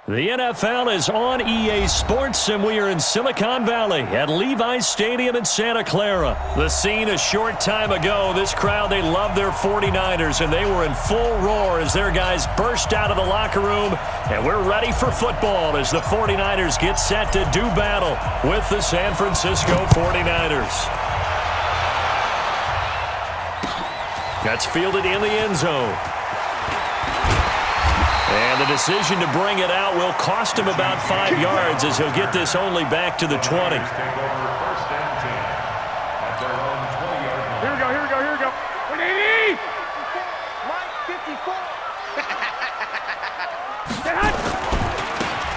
The NFL is on EA Sports, and we are in Silicon Valley at Levi's Stadium in Santa Clara. The scene a short time ago, this crowd, they love their 49ers, and they were in full roar as their guys burst out of the locker room, and we're ready for football as the 49ers get set to do battle with the San Francisco 49ers. That's fielded in the end zone. And the decision to bring it out will cost him about 5 yards as he'll get this only back to the 20. Here we go. 180! Mike, 54.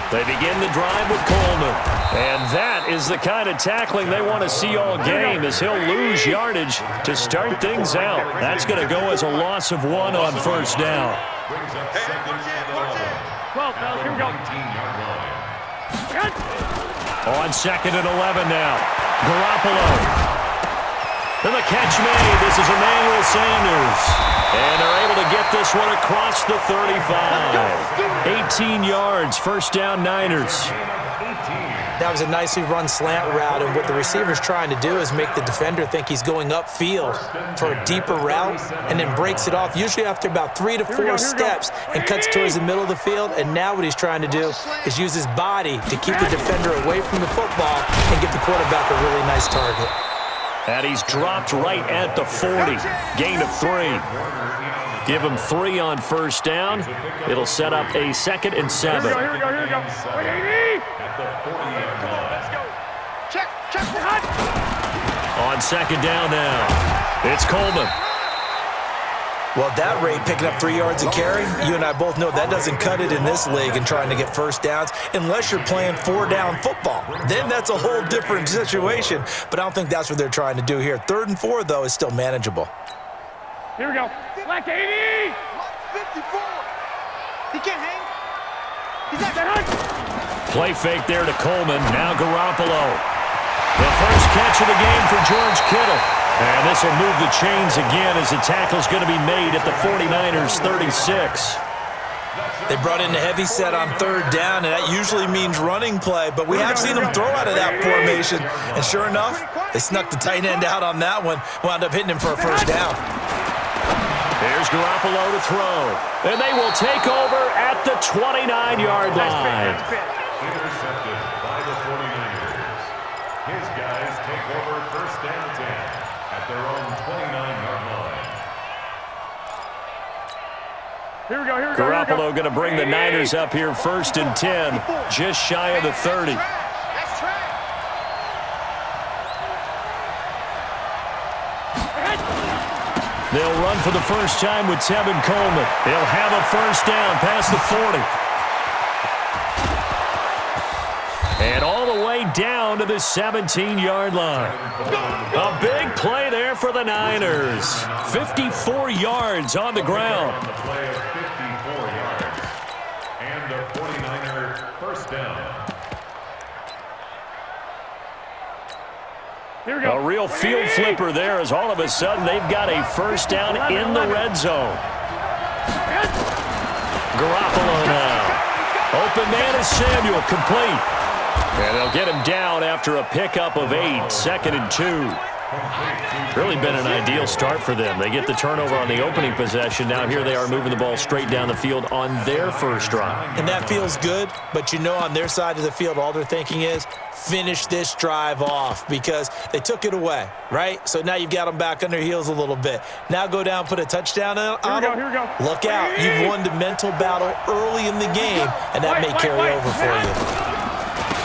They begin the drive with Coleman. And that is the kind of tackling they want to see all game as he'll lose yardage to start things out. That's going to go as a loss of 1 on first down. Here we go. On 2nd and 11 now. Garoppolo. And the catch made. This is Emmanuel Sanders. And they're able to get this one across the 35. 18 yards, first down Niners. That was a nicely run slant route, and what the receiver's trying to do is make the defender think he's going upfield for a deeper route and then breaks it off, usually after about 3 to 4 steps, and cuts towards the middle of the field. And now what he's trying to do is use his body to keep the defender away from the football and get the quarterback a really nice target. And he's dropped right at the 40. Gain of 3. Give him 3 on first down. It'll set up a 2nd and 7. Here we go. 180! Let's go. Check the hut. On 2nd down now. It's Coleman. Well, at that rate, picking up 3 yards a carry, you and I both know that doesn't cut it in this league and trying to get first downs unless you're playing 4-down football. Then that's a whole different situation, but I don't think that's what they're trying to do here. 3rd and 4, though, is still manageable. Here we go. Black 80! 54! He can't hang. He's at the hut. Play fake there to Coleman. Now Garoppolo. The first catch of the game for George Kittle. And this will move the chains again as the tackle's going to be made at the 49ers 36. They brought in the heavy set on 3rd down, and that usually means running play, but we have seen them throw out of that formation. And sure enough, they snuck the tight end out on that one, wound up hitting him for a first down. There's Garoppolo to throw. And they will take over at the 29-yard line. Intercepted by the 49ers. His guys take over first and 10 at their own 29-yard line. Here we go. Garoppolo going to bring the Niners up here 1st and 10, just shy of the 30. That's track. They'll run for the first time with Tevin Coleman. They'll have a first down past the 40. And all the way down to the 17-yard line. A big play there for the Niners. 54 yards on the ground. A play of 54 yards. And a 49er first down. Here we go. A real field flipper there as all of a sudden they've got a first down in the red zone. Garoppolo now. Open man is Samuel, complete. And they'll get him down after a pickup of 8, 2nd and 2. Really been an ideal start for them. They get the turnover on the opening possession. Now here they are moving the ball straight down the field on their first drive. And that feels good, but you know on their side of the field all they're thinking is finish this drive off because they took it away, right? So now you've got them back on their heels a little bit. Now go down, put a touchdown on them. Here we go. Look out. You've won the mental battle early in the game, and that may carry over for you.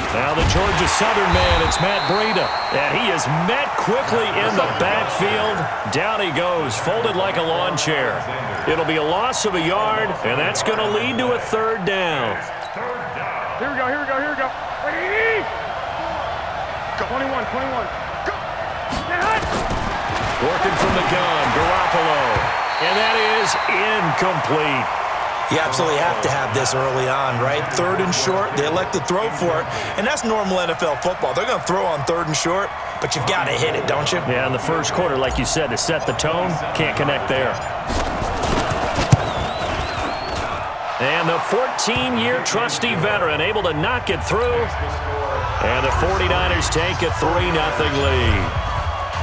Now the Georgia Southern man, it's Matt Breida. And he is met quickly in the backfield. Down he goes, folded like a lawn chair. It'll be a loss of a yard, and that's going to lead to a 3rd down. Here we go. 180! 21. Go! Working from the gun, Garoppolo. And that is incomplete. You absolutely have to have this early on, right? 3rd and short, they elect to throw for it, and that's normal NFL football. They're going to throw on 3rd and short, but you've got to hit it, don't you? Yeah, in the first quarter, like you said, to set the tone, can't connect there. And the 14-year trusty veteran able to knock it through. And the 49ers take a 3-0 lead.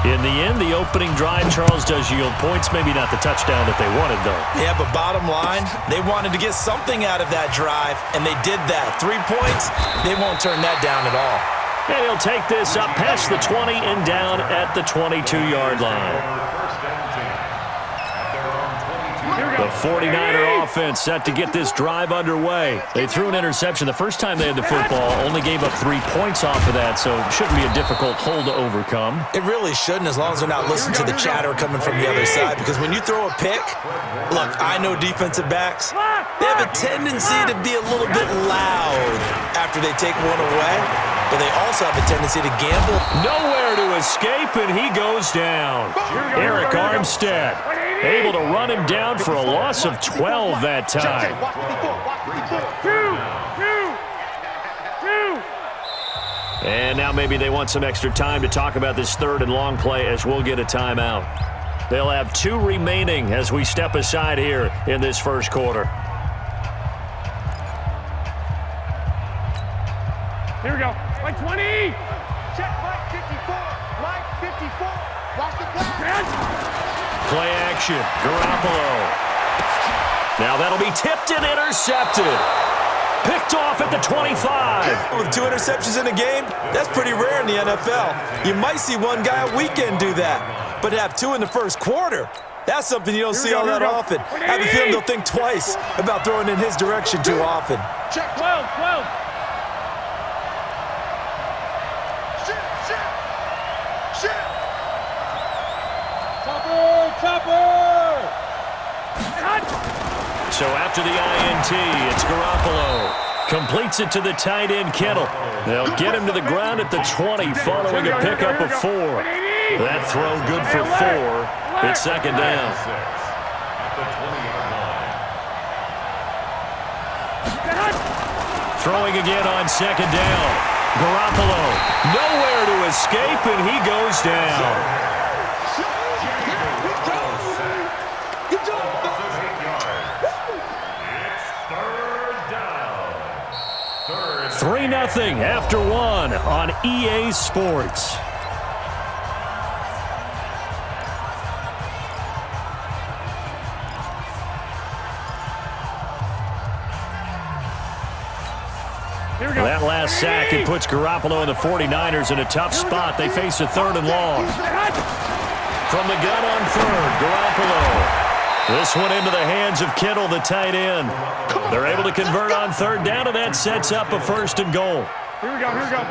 In the end, the opening drive, Charles, does yield points. Maybe not the touchdown that they wanted, though. Yeah, but bottom line, they wanted to get something out of that drive, and they did that. 3 points, they won't turn that down at all. And he'll take this up past the 20 and down at the 22-yard line. The 49er offense set to get this drive underway. They threw an interception the first time they had the football, only gave up 3 points off of that, so it shouldn't be a difficult hole to overcome. It really shouldn't, as long as they're not listening to the chatter coming from the other side, because when you throw a pick, look, I know defensive backs, they have a tendency to be a little bit loud after they take one away, but they also have a tendency to gamble. Nowhere to escape, and he goes down. Eric Armstead able to run him down for a loss of 12 that time. And now maybe they want some extra time to talk about this third and long play as we'll get a timeout. They'll have 2 remaining as we step aside here in this first quarter. Here we go. Like 20. Check Mike 54. Mike 54. Watch the pass. Play action. Garoppolo. Now that'll be tipped and intercepted. Picked off at the 25. With 2 interceptions in a game, that's pretty rare in the NFL. You might see one guy a weekend do that, but to have 2 in the first quarter, that's something you don't see all that often. I have a feeling they'll think twice about throwing in his direction too often. Check 12, 12. So after the INT, it's Garoppolo. Completes it to the tight end, Kittle. They'll get him to the ground at the 20 following a pickup of 4. That throw good for 4. It's second down. Throwing again on second down. Garoppolo, nowhere to escape, and he goes down. 3-0 after 1 on EA Sports. That last sack, it puts Garoppolo and the 49ers in a tough spot. They face a 3rd and long. From the gun on 3rd, Garoppolo. This one into the hands of Kittle, the tight end. They're able to convert on 3rd down, and that sets up a 1st and goal. Here we go, here we go.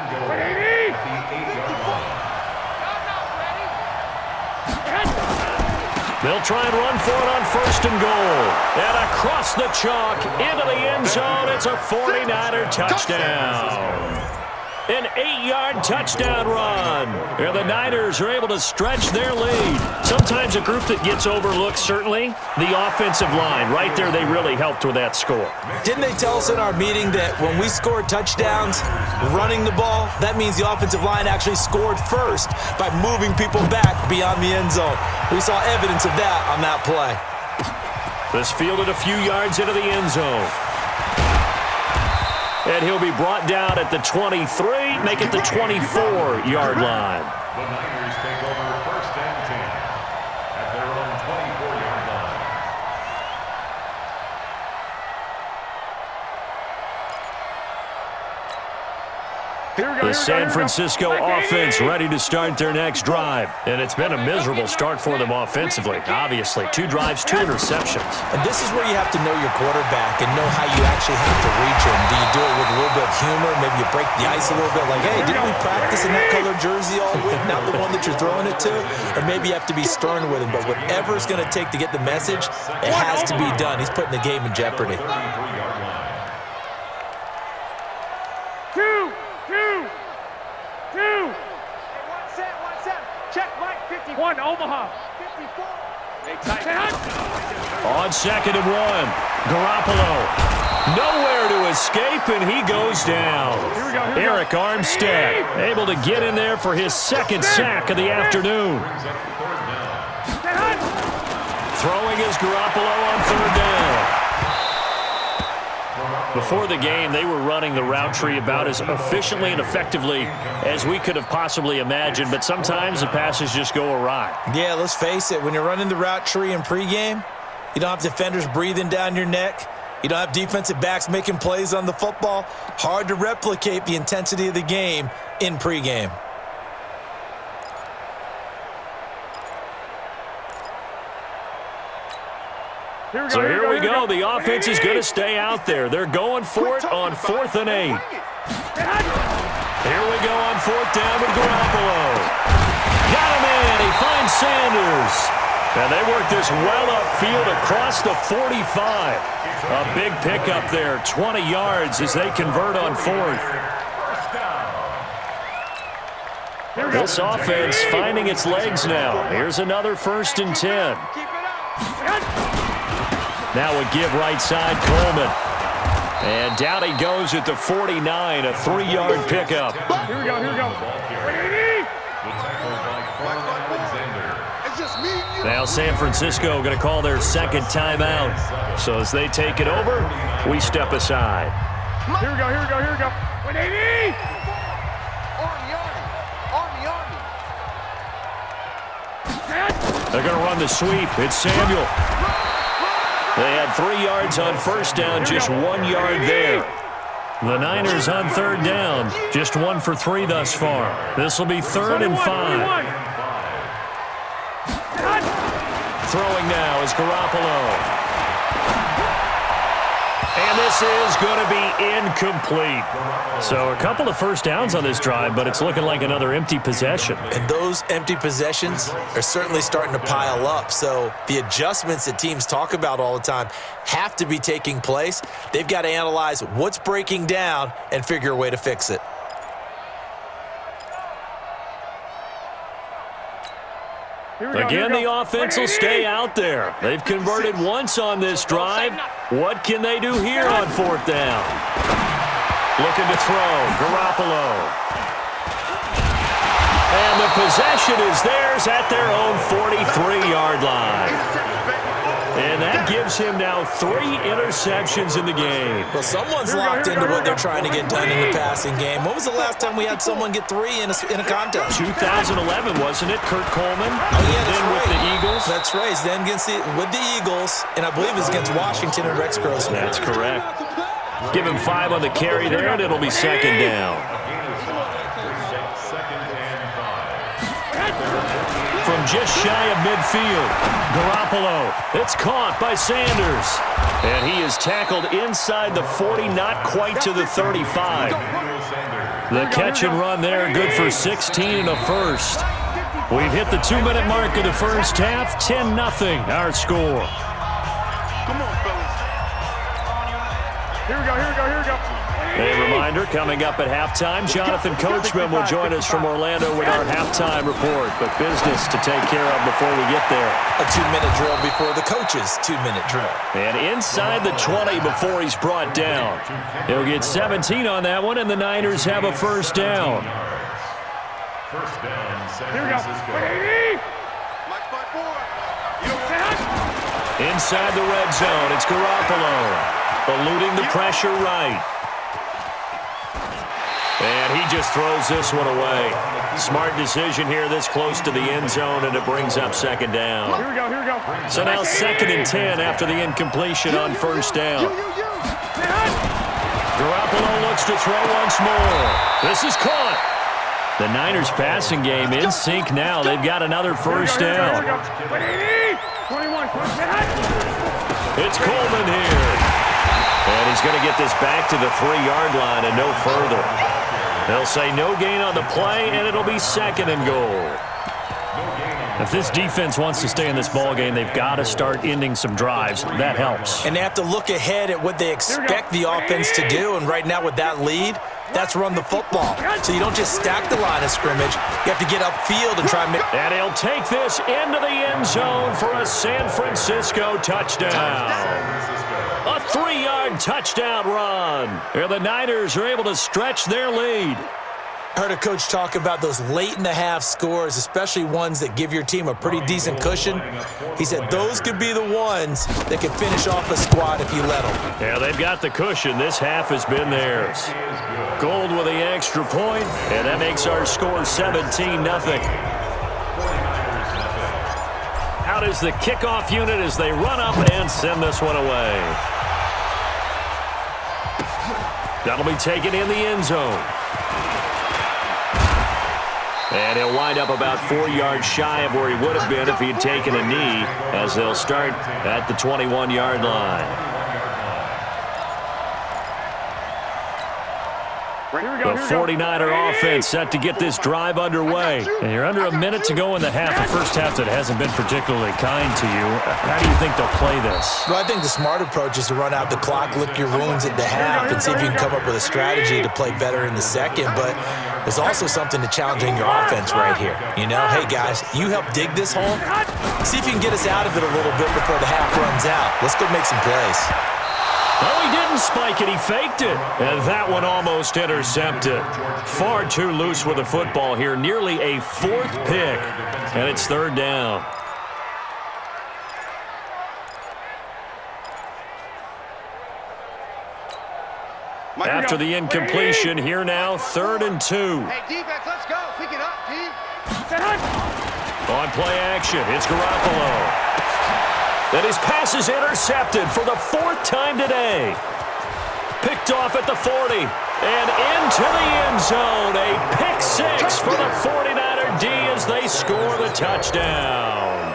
They'll try and run for it on 1st and goal. And across the chalk, into the end zone, it's a 49er touchdown. An 8-yard touchdown run. And the Niners are able to stretch their lead. Sometimes a group that gets overlooked, certainly, the offensive line. Right there, they really helped with that score. Didn't they tell us in our meeting that when we score touchdowns running the ball, that means the offensive line actually scored first by moving people back beyond the end zone? We saw evidence of that on that play. This fielded a few yards into the end zone. And he'll be brought down at the 23, make it the 24-yard line. The Niners take over 1st and 10 at their own 24-yard line. The San Francisco offense ready to start their next drive. And it's been a miserable start for them offensively, obviously. 2 drives, 2 interceptions. And this is where you have to know your quarterback and know how you actually have to reach him. Do you do it with a little bit of humor? Maybe you break the ice a little bit like, hey, didn't we practice in that color jersey all week, not the one that you're throwing it to? Or maybe you have to be stern with him. But whatever it's going to take to get the message, it has to be done. He's putting the game in jeopardy. 33-yard line. 2. One set. Check Mike 51, Omaha. 54. On 2nd and 1, Garoppolo. Nowhere to escape, and he goes down. Eric Armstead able to get in there for his 2nd sack of the afternoon. Throwing is Garoppolo on 3rd down. Before the game, they were running the route tree about as efficiently and effectively as we could have possibly imagined, but sometimes the passes just go awry. Yeah, let's face it. When you're running the route tree in pregame, you don't have defenders breathing down your neck. You don't have defensive backs making plays on the football. Hard to replicate the intensity of the game in pregame. So here we go. The offense is going to stay out there. They're going for it on 4th and 8. Here we go on 4th down with Garoppolo. Got him in. He finds Sanders. And they work this well upfield across the 45. A big pickup there, 20 yards as they convert on 4th. This offense finding its legs now. Here's another 1st and 10. Now a give right side, Coleman. And down he goes at the 49, a 3-yard pickup. Here we go, here we go. Now San Francisco going to call their second timeout. So as they take it over, we step aside. Here we go, here we go, here we go. 180! They're going to run the sweep. It's Samuel. They had 3 yards on 1st down, just 1 yard there. The Niners on 3rd down, just 1 for 3 thus far. This will be 3rd and 5. Throwing now is Garoppolo. And this is going to be incomplete. So a couple of 1st downs on this drive, but it's looking like another empty possession. And those empty possessions are certainly starting to pile up. So the adjustments that teams talk about all the time have to be taking place. They've got to analyze what's breaking down and figure a way to fix it. Again, the offense will stay out there. They've converted once on this drive. What can they do here on 4th down? Looking to throw, Garoppolo. And the possession is theirs at their own 43-yard line. And that gives him now 3 interceptions in the game. Well, someone's locked into what they're trying to get done in the passing game. When was the last time we had someone get 3 in a contest? 2011, wasn't it? Kurt Coleman. Oh, yeah, that's then right. with the Eagles. That's right. Then with the Eagles, and I believe it's against Washington and Rex Grossman. That's correct. Give him 5 on the carry there, and it'll be 2nd down. From just shy of midfield, Garoppolo. It's caught by Sanders. And he is tackled inside the 40, not quite to the 35. The catch and run there, good for 16 and a 1st. We've hit the 2-minute mark of the 1st half, 10-0 our score. Come on, fellas. Here we go, here we go, here we go. A reminder, coming up at halftime, Jonathan Coachman will join us from Orlando with our halftime report. But business to take care of before we get there. A 2-minute drill before the coach's 2-minute drill. And inside the 20 before he's brought down. He'll get 17 on that one, and the Niners have a 1st down. 1st down, San Here we go. Francisco. 180! Inside the red zone, it's Garoppolo. Eluding the pressure right. And he just throws this one away. Smart decision here this close to the end zone, and it brings up 2nd down. Here we go, here we go. So now 2nd and 10 after the incompletion on 1st down. Garoppolo looks to throw once more. This is caught. The Niners passing game in sync now. They've got another 1st down. 21. It's Coleman here. And he's going to get this back to the 3-yard line and no further. They'll say no gain on the play, and it'll be 2nd and goal. If this defense wants to stay in this ballgame, they've got to start ending some drives. That helps. And they have to look ahead at what they expect the offense to do. And right now with that lead, that's run the football. So you don't just stack the line of scrimmage. You have to get upfield and try and make... And he'll take this into the end zone for a San Francisco touchdown. A 3-yard touchdown run. Here the Niners are able to stretch their lead. I heard a coach talk about those late-in-the-half scores, especially ones that give your team a pretty decent cushion. He said those could be the ones that could finish off a squad if you let them. Yeah, they've got the cushion. This half has been theirs. Gold with the extra point, and that makes our score 17-0. Out is the kickoff unit as they run up and send this one away. That'll be taken in the end zone. And he'll wind up about 4 yards shy of where he would have been if he'd taken a knee, as they'll start at the 21-yard line. The 49er offense set to get this drive underway. And you're under a minute to go in the half, a first half that hasn't been particularly kind to you. How do you think they'll play this? Well, I think the smart approach is to run out the clock, lick your wounds at the half, and see if you can come up with a strategy to play better in the second. But there's also something to challenging your offense right here. You know, hey, guys, you help dig this hole. See if you can get us out of it a little bit before the half runs out. Let's go make some plays. No, he didn't spike it. He faked it. And that one almost intercepted. Far too loose with the football here. Nearly a 4th pick. And it's 3rd down. After the incompletion, here now, 3rd and 2. Hey, defense, let's go. Pick it up, D. On play action, it's Garoppolo. And his pass is intercepted for the 4th time today. Picked off at the 40 and into the end zone. A pick 6 for the 49er D as they score the touchdown.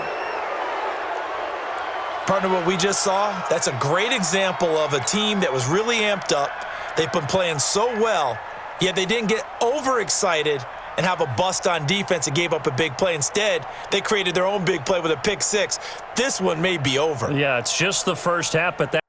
Partner, what we just saw, that's a great example of a team that was really amped up. They've been playing so well, yet they didn't get overexcited and have a bust on defense and gave up a big play. Instead, they created their own big play with a pick 6. This one may be over. Yeah, it's just the first half, but that